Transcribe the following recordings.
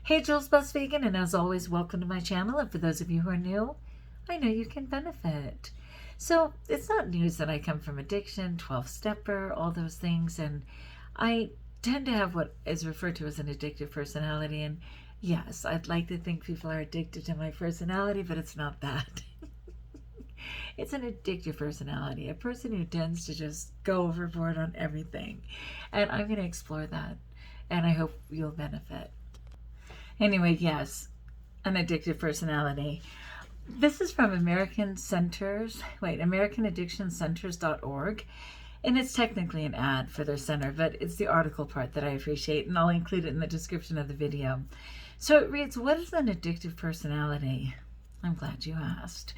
Hey, Jules Bus Vegan, and as always, welcome to my channel. And for those of you who are new, I know you can benefit. So it's not news that I come from addiction, 12-stepper, all those things, and I tend to have what is referred to as an addictive personality. And yes, I'd like to think people are addicted to my personality, but it's not that. It's an addictive personality, a person who tends to just go overboard on everything. And I'm going to explore that, and I hope you'll benefit. Anyway, yes, an addictive personality. This is from AmericanAddictionCenters.org, and it's technically an ad for their center, but it's the article part that I appreciate, and I'll include it in the description of the video. So it reads, what is an addictive personality? I'm glad you asked.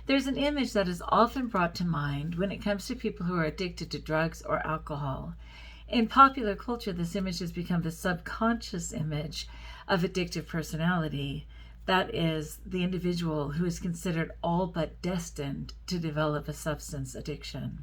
There's an image that is often brought to mind when it comes to people who are addicted to drugs or alcohol. In popular culture, this image has become the subconscious image of addictive personality. That is, the individual who is considered all but destined to develop a substance addiction.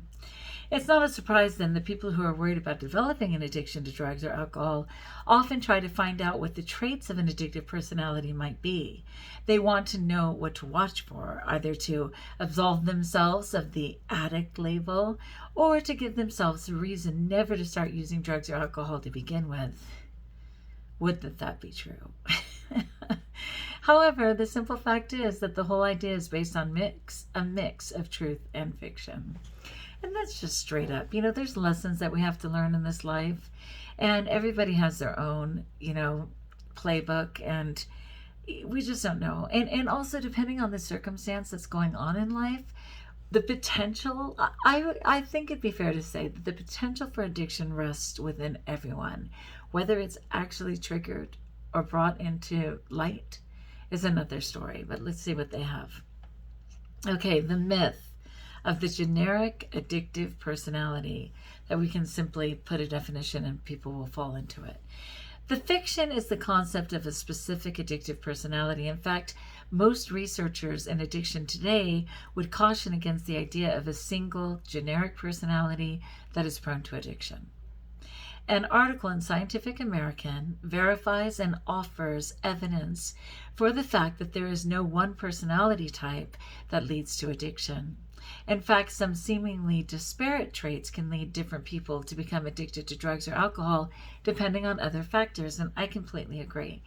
It's not a surprise then that people who are worried about developing an addiction to drugs or alcohol often try to find out what the traits of an addictive personality might be. They want to know what to watch for, either to absolve themselves of the addict label or to give themselves a reason never to start using drugs or alcohol to begin with. Would that be true? However, the simple fact is that the whole idea is based on a mix of truth and fiction. And that's just straight up. There's lessons that we have to learn in this life, and everybody has their own, playbook, and we just don't know. And also, depending on the circumstance that's going on in life, the potential, I think it'd be fair to say that the potential for addiction rests within everyone. Whether it's actually triggered or brought into light is another story, but let's see what they have. Okay, the myth of the generic addictive personality, that we can simply put a definition and people will fall into it. The fiction is the concept of a specific addictive personality. In fact, most researchers in addiction today would caution against the idea of a single generic personality that is prone to addiction. An article in Scientific American verifies and offers evidence for the fact that there is no one personality type that leads to addiction. In fact, some seemingly disparate traits can lead different people to become addicted to drugs or alcohol, depending on other factors, and I completely agree.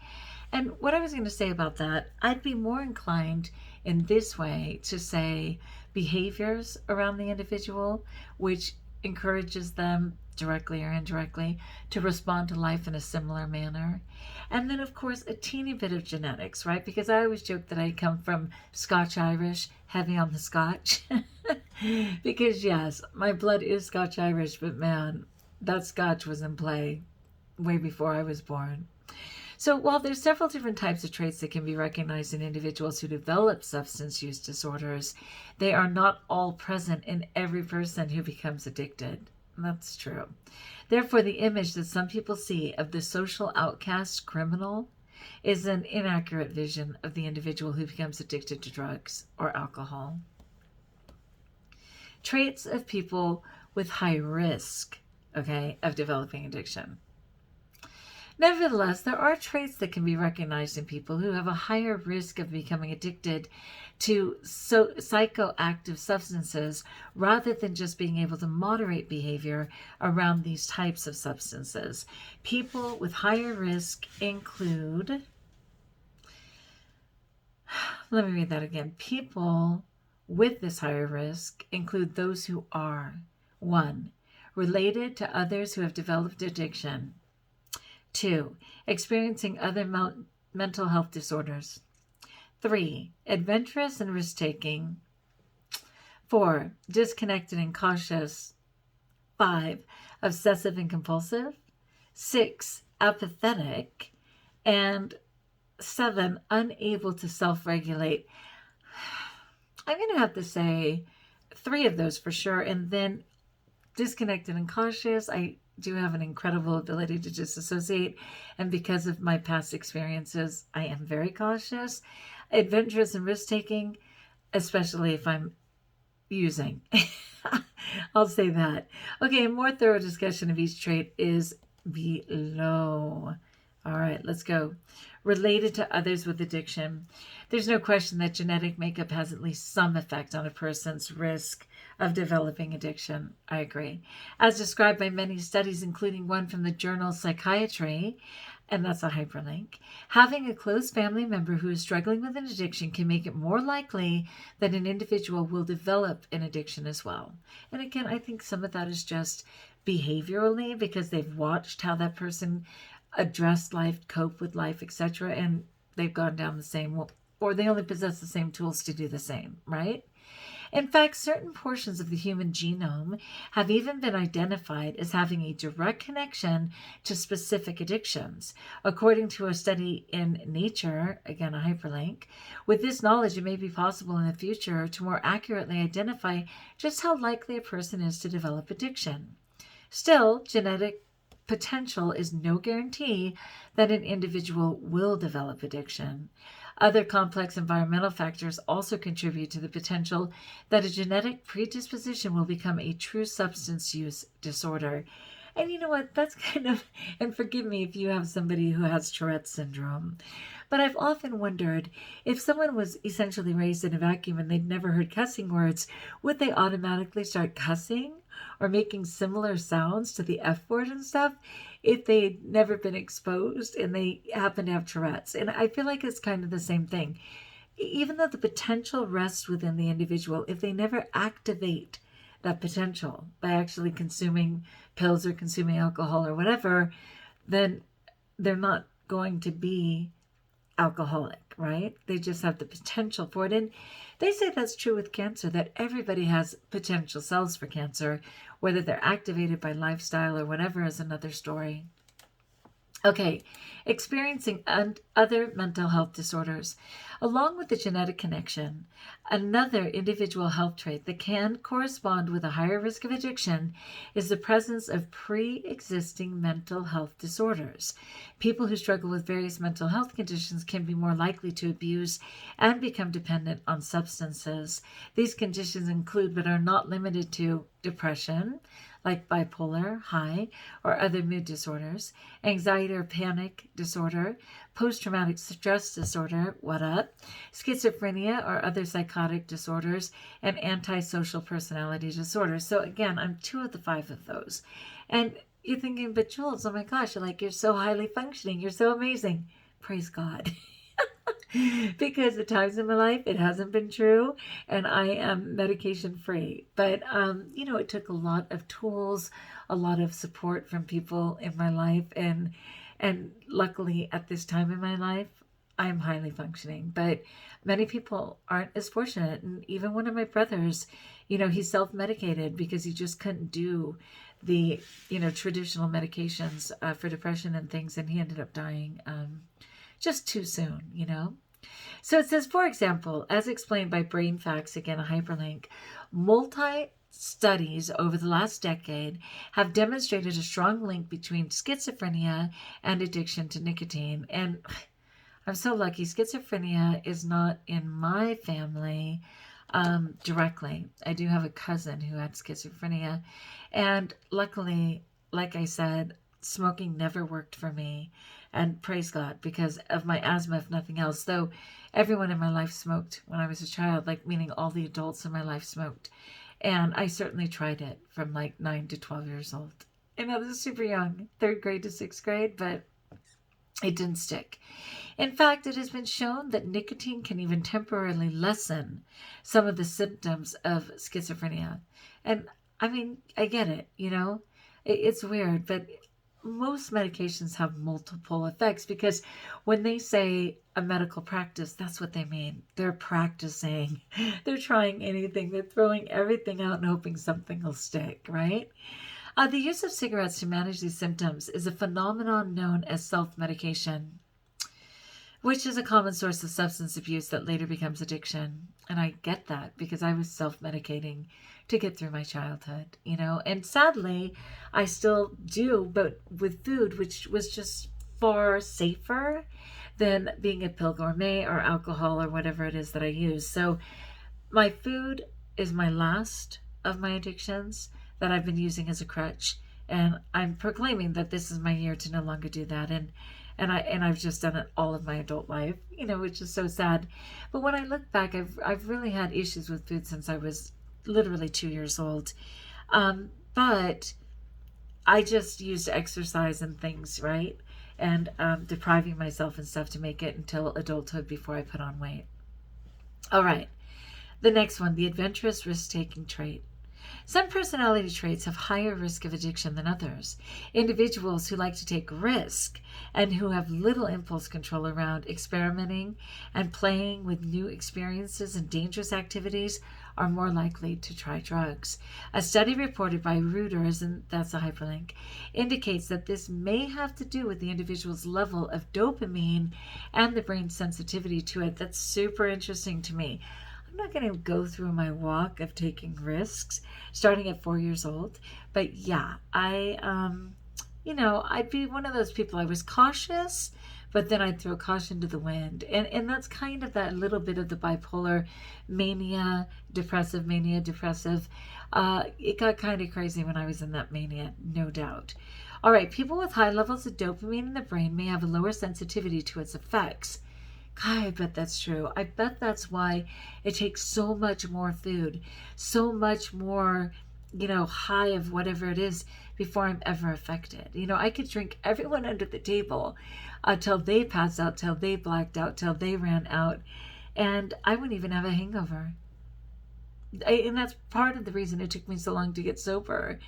And what I was going to say about that, I'd be more inclined in this way to say behaviors around the individual, which encourages them directly or indirectly to respond to life in a similar manner. And then, of course, a teeny bit of genetics, right? Because I always joke that I come from Scotch-Irish, heavy on the Scotch. Because, yes, my blood is Scotch-Irish, but man, that Scotch was in play way before I was born. So while there's several different types of traits that can be recognized in individuals who develop substance use disorders, they are not all present in every person who becomes addicted. That's true. Therefore, the image that some people see of the social outcast criminal is an inaccurate vision of the individual who becomes addicted to drugs or alcohol. Traits of people with high risk, of developing addiction. Nevertheless, there are traits that can be recognized in people who have a higher risk of becoming addicted to psychoactive substances rather than just being able to moderate behavior around these types of substances. People with higher risk include, let me read that again. People with this higher risk include those who are 1. Related to others who have developed addiction. 2. Experiencing other mental health disorders. 3. Adventurous and risk-taking. 4. Disconnected and cautious. 5. Obsessive and compulsive. 6. Apathetic. And 7. Unable to self-regulate. I'm going to have to say 3 of those for sure. And then disconnected and cautious, I do have an incredible ability to disassociate, and because of my past experiences, I am very cautious. Adventurous and risk-taking, especially if I'm using. I'll say that. Okay, a more thorough discussion of each trait is below. All right, let's go. Related to others with addiction. There's no question that genetic makeup has at least some effect on a person's risk of developing addiction. I agree. As described by many studies, including one from the journal Psychiatry, and that's a hyperlink, having a close family member who is struggling with an addiction can make it more likely that an individual will develop an addiction as well. And again, I think some of that is just behaviorally because they've watched how that person addressed life, cope with life, etc., and they've gone down the same, or they only possess the same tools to do the same, right? In fact, certain portions of the human genome have even been identified as having a direct connection to specific addictions. According to a study in Nature, again a hyperlink, with this knowledge it may be possible in the future to more accurately identify just how likely a person is to develop addiction. Still, genetic potential is no guarantee that an individual will develop addiction. Other complex environmental factors also contribute to the potential that a genetic predisposition will become a true substance use disorder. And you know what? That's kind of, and forgive me if you have somebody who has Tourette's syndrome, but I've often wondered if someone was essentially raised in a vacuum and they'd never heard cussing words, would they automatically start cussing or making similar sounds to the F word and stuff if they'd never been exposed and they happen to have Tourette's? And I feel like it's kind of the same thing. Even though the potential rests within the individual, if they never activate that potential by actually consuming pills or consuming alcohol or whatever, then they're not going to be alcoholic, right? They just have the potential for it. And they say that's true with cancer, that everybody has potential cells for cancer. Whether they're activated by lifestyle or whatever is another story. Okay, experiencing other mental health disorders. Along with the genetic connection, another individual health trait that can correspond with a higher risk of addiction is the presence of pre-existing mental health disorders. People who struggle with various mental health conditions can be more likely to abuse and become dependent on substances. These conditions include, but are not limited to, depression, like bipolar, high, or other mood disorders, anxiety or panic disorder, post-traumatic stress disorder, what up, schizophrenia or other psychotic disorders, and antisocial personality disorders. So again, I'm 2 of the 5 of those. And you're thinking, but Jules, oh my gosh, you're so highly functioning. You're so amazing. Praise God. Because at times in my life it hasn't been true and I am medication free. But, it took a lot of tools, a lot of support from people in my life. And luckily at this time in my life, I'm highly functioning. But many people aren't as fortunate. And even one of my brothers, he self-medicated because he just couldn't do the, traditional medications for depression and things. And he ended up dying just too soon, So it says, for example, as explained by Brain Facts, again, a hyperlink, studies over the last decade have demonstrated a strong link between schizophrenia and addiction to nicotine. And I'm so lucky. Schizophrenia is not in my family directly. I do have a cousin who had schizophrenia. And luckily, like I said, smoking never worked for me. And praise God, because of my asthma, if nothing else. Though everyone in my life smoked when I was a child, meaning all the adults in my life smoked. And I certainly tried it from 9 to 12 years old. And I was super young, 3rd grade to 6th grade, but it didn't stick. In fact, it has been shown that nicotine can even temporarily lessen some of the symptoms of schizophrenia. And I mean, I get it, it's weird, but most medications have multiple effects because when they say a medical practice, that's what they mean. They're practicing. They're trying anything. They're throwing everything out and hoping something will stick, right? The use of cigarettes to manage these symptoms is a phenomenon known as self-medication, which is a common source of substance abuse that later becomes addiction. And I get that because I was self-medicating to get through my childhood, and sadly, I still do, but with food, which was just far safer than being a pill gourmet or alcohol or whatever it is that I use. So my food is my last of my addictions that I've been using as a crutch. And I'm proclaiming that this is my year to no longer do that. And I've just done it all of my adult life, which is so sad. But when I look back, I've really had issues with food since I was literally 2 years old. But I just used exercise and things, right? And depriving myself and stuff to make it until adulthood before I put on weight. All right. The next one, the adventurous risk-taking trait. Some personality traits have higher risk of addiction than others. Individuals who like to take risk and who have little impulse control around experimenting and playing with new experiences and dangerous activities are more likely to try drugs. A study reported by Reuters, and that's a hyperlink, indicates that this may have to do with the individual's level of dopamine and the brain's sensitivity to it. That's super interesting to me. I'm not going to go through my walk of taking risks starting at 4 years old, but yeah, I'd be one of those people. I was cautious, but then I'd throw caution to the wind. And that's kind of that little bit of the bipolar mania, depressive. It got kind of crazy when I was in that mania, no doubt. All right, people with high levels of dopamine in the brain may have a lower sensitivity to its effects. God, I bet that's true. I bet that's why it takes so much more food, so much more, high of whatever it is before I'm ever affected. I could drink everyone under the table till they passed out, till they blacked out, till they ran out, and I wouldn't even have a hangover. And that's part of the reason it took me so long to get sober,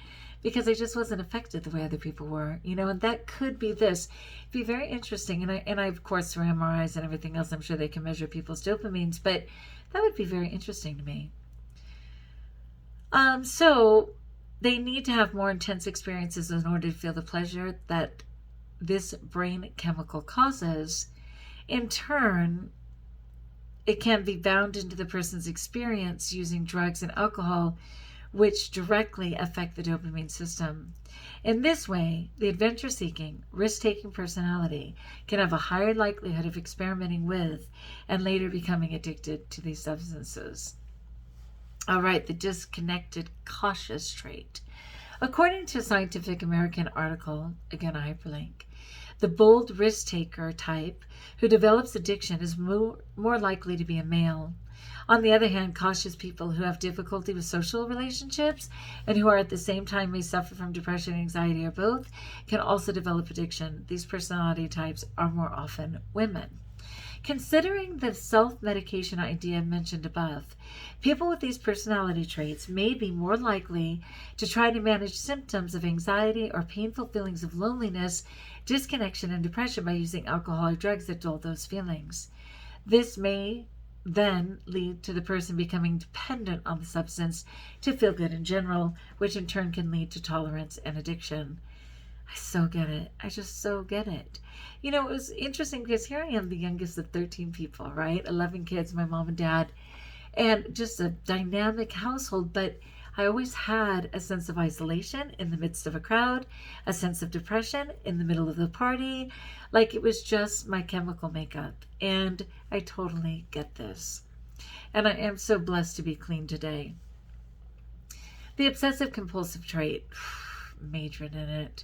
because I just wasn't affected the way other people were, and that could be this. It'd be very interesting. And I of course, through MRIs and everything else, I'm sure they can measure people's dopamines, but that would be very interesting to me. So they need to have more intense experiences in order to feel the pleasure that this brain chemical causes. In turn, it can be bound into the person's experience using drugs and alcohol, which directly affect the dopamine system. In this way, the adventure-seeking, risk-taking personality can have a higher likelihood of experimenting with and later becoming addicted to these substances. All right, the disconnected, cautious trait. According to a Scientific American article, again a hyperlink, the bold risk-taker type who develops addiction is more likely to be a male. On the other hand, cautious people who have difficulty with social relationships and who are at the same time may suffer from depression, anxiety, or both can also develop addiction. These personality types are more often women. Considering the self-medication idea mentioned above, people with these personality traits may be more likely to try to manage symptoms of anxiety or painful feelings of loneliness, disconnection, and depression by using alcohol or drugs that dull those feelings. This may then lead to the person becoming dependent on the substance to feel good in general, which in turn can lead to tolerance and addiction. I so get it. I just so get it. It was interesting because here I am, the youngest of 13 people, right? 11 kids, my mom and dad, and just a dynamic household. But I always had a sense of isolation in the midst of a crowd, a sense of depression in the middle of the party, like it was just my chemical makeup. And I totally get this. And I am so blessed to be clean today. The obsessive compulsive trait, majored in it.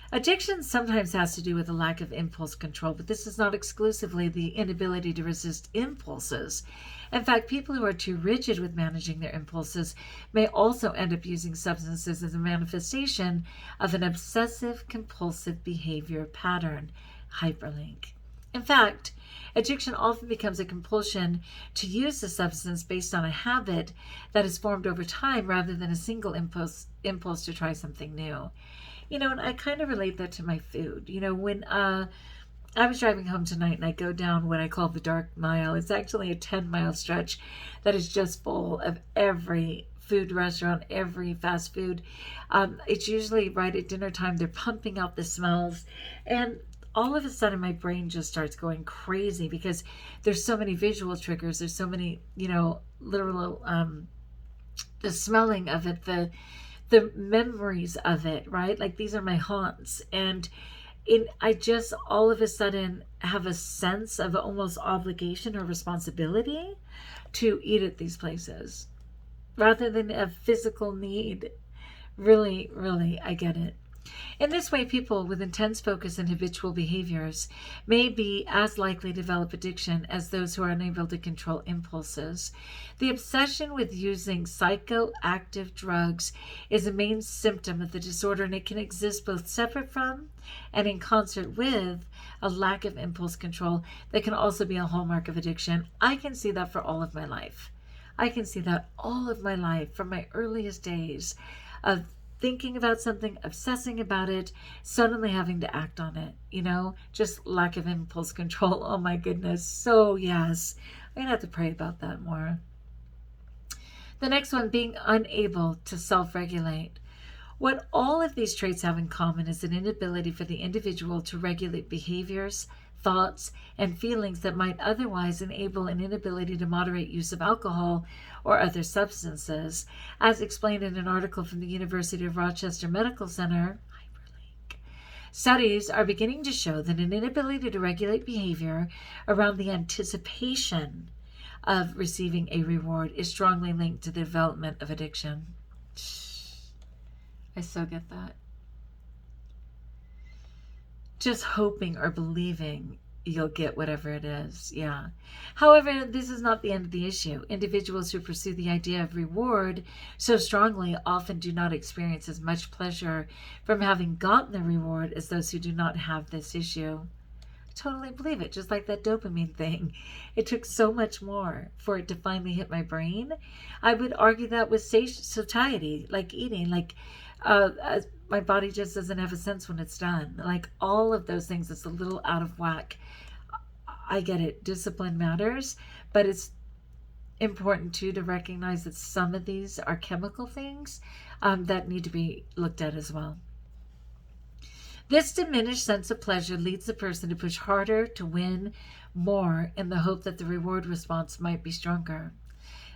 Addiction sometimes has to do with a lack of impulse control, but this is not exclusively the inability to resist impulses. In fact, people who are too rigid with managing their impulses may also end up using substances as a manifestation of an obsessive compulsive behavior pattern. Hyperlink. In fact, addiction often becomes a compulsion to use the substance based on a habit that is formed over time rather than a single impulse to try something new. And I kind of relate that to my food. When I was driving home tonight and I go down what I call the dark mile, it's actually a 10-mile stretch that is just full of every food restaurant, every fast food. It's usually right at dinner time. They're pumping out the smells. And all of a sudden my brain just starts going crazy because there's so many visual triggers. There's so many, literal, the smelling of it, the memories of it, right? Like these are my haunts. And I just all of a sudden have a sense of almost obligation or responsibility to eat at these places rather than a physical need. Really, really, I get it. In this way, people with intense focus and habitual behaviors may be as likely to develop addiction as those who are unable to control impulses. The obsession with using psychoactive drugs is a main symptom of the disorder, and it can exist both separate from and in concert with a lack of impulse control that can also be a hallmark of addiction. I can see that for all of my life. I can see that all of my life, from my earliest days of thinking about something, obsessing about it, suddenly having to act on it, just lack of impulse control. Oh my goodness. So yes, I'm gonna have to pray about that more. The next one, being unable to self-regulate. What all of these traits have in common is an inability for the individual to regulate behaviors, thoughts, and feelings that might otherwise enable an inability to moderate use of alcohol or other substances. As explained in an article from the University of Rochester Medical Center, studies are beginning to show that an inability to regulate behavior around the anticipation of receiving a reward is strongly linked to the development of addiction. I so get that. Just hoping or believing you'll get whatever it is. Yeah. However, this is not the end of the issue. Individuals who pursue the idea of reward so strongly often do not experience as much pleasure from having gotten the reward as those who do not have this issue. I totally believe it. Just like that dopamine thing. It took so much more for it to finally hit my brain. I would argue that with satiety, like eating, my body just doesn't have a sense when it's done. Like all of those things, it's a little out of whack. I get it. Discipline matters, but it's important too to recognize that some of these are chemical things that need to be looked at as well. This diminished sense of pleasure leads the person to push harder to win more in the hope that the reward response might be stronger.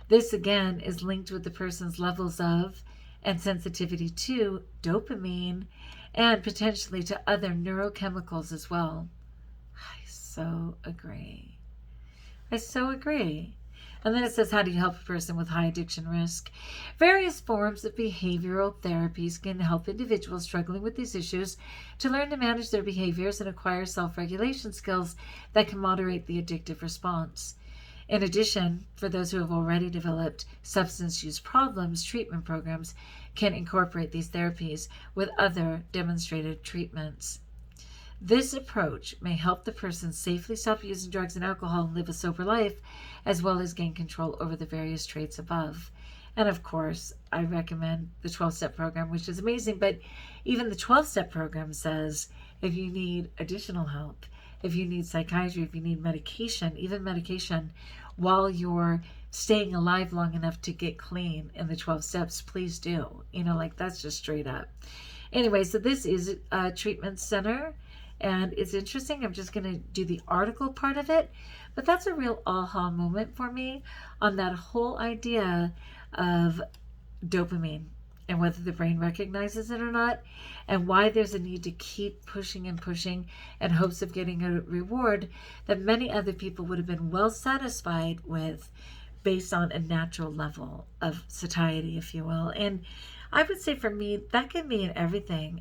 This again is linked with the person's levels of and sensitivity to dopamine and potentially to other neurochemicals as well. I so agree. And then it says, how do you help a person with high addiction risk? Various forms of behavioral therapies can help individuals struggling with these issues to learn to manage their behaviors and acquire self-regulation skills that can moderate the addictive response. In addition, for those who have already developed substance use problems, treatment programs can incorporate these therapies with other demonstrated treatments. This approach may help the person safely stop using drugs and alcohol and live a sober life, as well as gain control over the various traits above. And of course, I recommend the 12-step program, which is amazing, but even the 12-step program says if you need additional help, if you need psychiatry, if you need medication, even medication, while you're staying alive long enough to get clean in the 12 steps, please do. That's just straight up. Anyway, so this is a treatment center, and it's interesting. I'm just going to do the article part of it, but that's a real aha moment for me on that whole idea of dopamine and whether the brain recognizes it or not, and why there's a need to keep pushing and pushing in hopes of getting a reward that many other people would have been well satisfied with based on a natural level of satiety, if you will. And I would say for me, that can be in everything.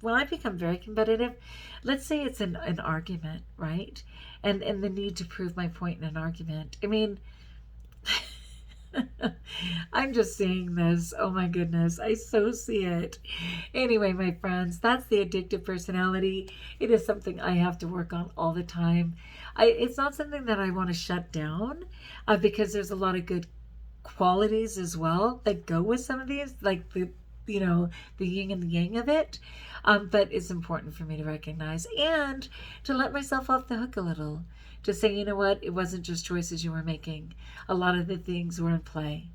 When I become very competitive, let's say it's an argument, right? And the need to prove my point in an argument. I mean, I'm just seeing this. Oh my goodness. I so see it. Anyway, my friends, that's the addictive personality. It is something I have to work on all the time. It's not something that I want to shut down because there's a lot of good qualities as well that go with some of these, like the yin and the yang of it. But it's important for me to recognize and to let myself off the hook a little. To say, you know what, it wasn't just choices you were making. A lot of the things were in play.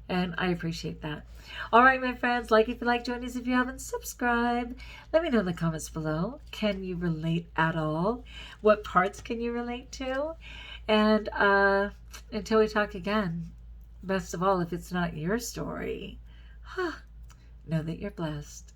And I appreciate that. All right, my friends, like if you like, join us if you haven't subscribed. Let me know in the comments below. Can you relate at all? What parts can you relate to? And until we talk again, best of all, if it's not your story, know that you're blessed.